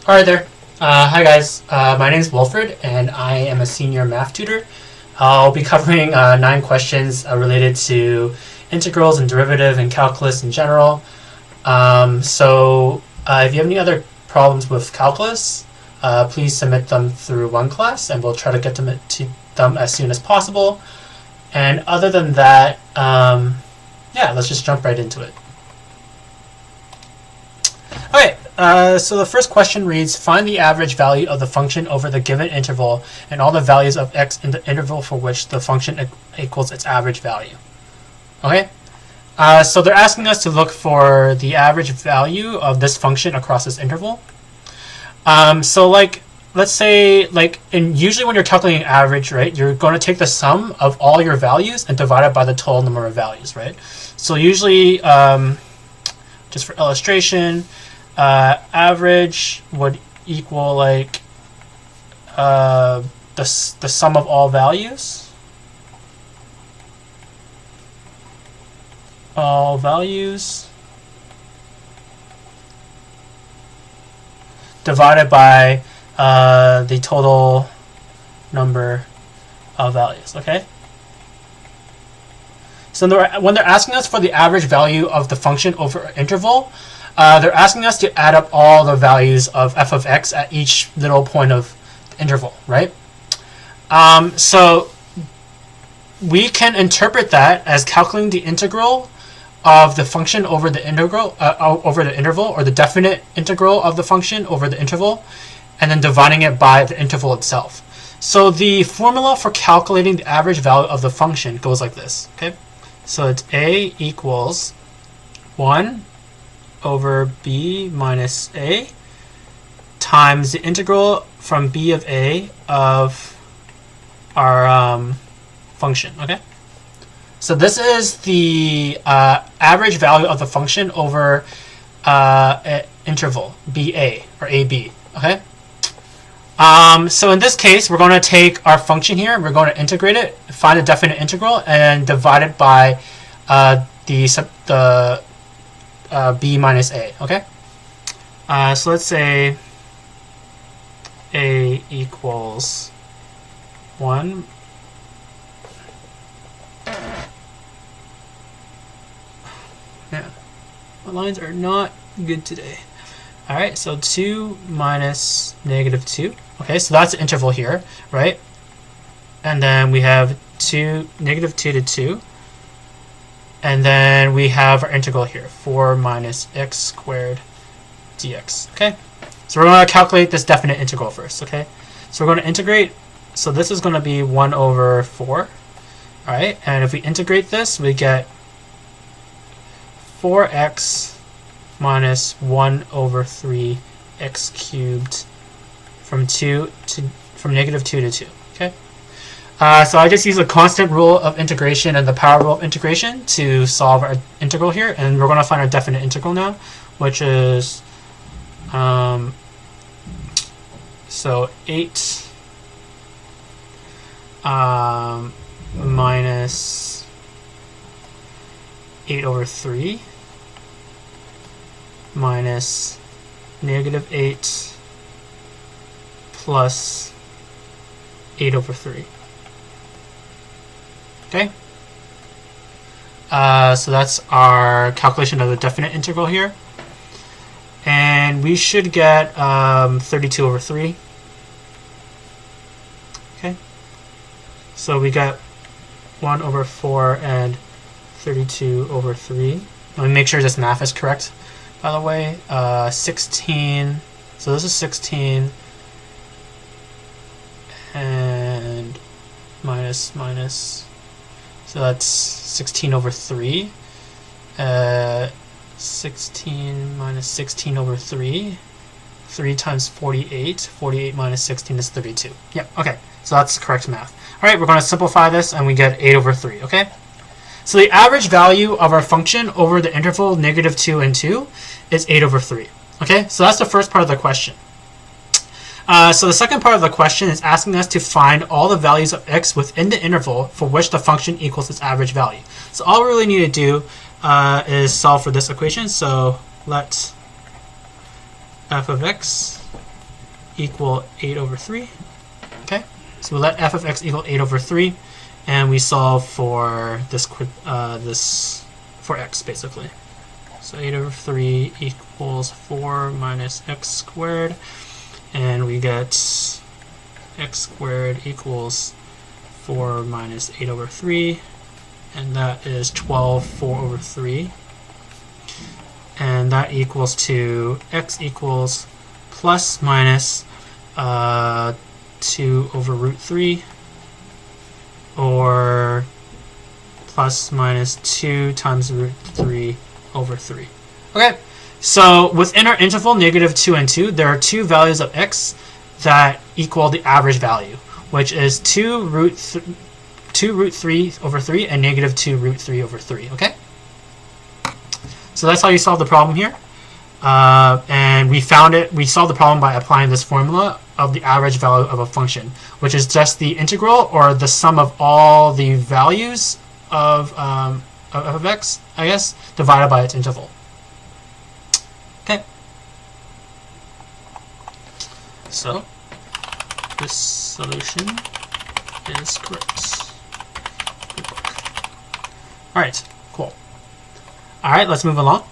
Alright there. Hi guys, my name is Wilfred and I am a senior math tutor. I'll be covering 9 questions related to integrals and derivative and calculus in general. If you have any other problems with calculus, please submit them through OneClass and we'll try to get to them as soon as possible. And other than that, let's just jump right into it. Okay, so the first question reads, find the average value of the function over the given interval and all the values of x in the interval for which the function equals its average value. Okay, so they're asking us to look for the average value of this function across this interval. Let's say, usually when you're calculating average, right, you're going to take the sum of all your values and divide it by the total number of values, right? So usually, just for illustration, average would equal the sum of all values. All values divided by the total number of values. Okay. So when they're asking us for the average value of the function over an interval, they're asking us to add up all the values of f of x at each little point of the interval, right? So we can interpret that as calculating the integral of the function over the interval, or the definite integral of the function over the interval, and then dividing it by the interval itself. So the formula for calculating the average value of the function goes like this. Okay, so it's a equals 1 over b minus a times the integral from b of a of our function. Okay, so this is the average value of the function over an interval ba or ab. Okay, so in this case we're going to take our function here, we're going to integrate it, find the definite integral, and divide it by the b minus a. Okay, so let's say a equals 1 yeah, my lines are not good today. Alright, so 2 minus negative 2. Okay, so that's the interval here, right? And then we have negative 2 to 2. And then we have our integral here, 4 minus x squared dx. Okay, so we're going to calculate this definite integral first. Okay, so we're going to integrate. So this is going to be 1 over 4. All right, and if we integrate this, we get 4x minus 1 over 3 x cubed from negative 2 to 2. Okay. So I just use a constant rule of integration and the power rule of integration to solve our integral here, and we're going to find our definite integral now, which is so 8 minus 8 over 3 minus negative 8 plus 8 over 3. Okay, so that's our calculation of the definite integral here, and we should get 32 over 3. Okay, so we got 1 over 4 and 32 over 3. Let me make sure this math is correct, by the way. 16, so this is 16, and minus, so that's 16 over 3. 16 minus 16 over 3. 3 times 48. 48 minus 16 is 32. Yep, okay. So that's correct math. Alright, we're going to simplify this and we get 8 over 3, okay? So the average value of our function over the interval negative 2 and 2 is 8 over 3. Okay, so that's the first part of the question. So the second part of the question is asking us to find all the values of x within the interval for which the function equals its average value. So all we really need to do is solve for this equation. So let f of x equal 8 over 3. Okay, so we let f of x equal 8 over 3, and we solve for this for x basically. So 8 over 3 equals 4 minus x squared, and we get x squared equals 4 minus 8 over 3, and that is 12 4 over 3, and that equals to x equals plus minus 2 over root 3, or plus minus 2 times root 3 over 3. Okay, so within our interval -2 and 2, there are two values of x that equal the average value, which is 2 root 3 over 3 and -2 root 3 over 3. Okay, so that's how you solve the problem here. And we solved the problem by applying this formula of the average value of a function, which is just the integral, or the sum of all the values of x, I guess, divided by its interval. Okay. So this solution is correct. Good work. All right, cool. All right, let's move along.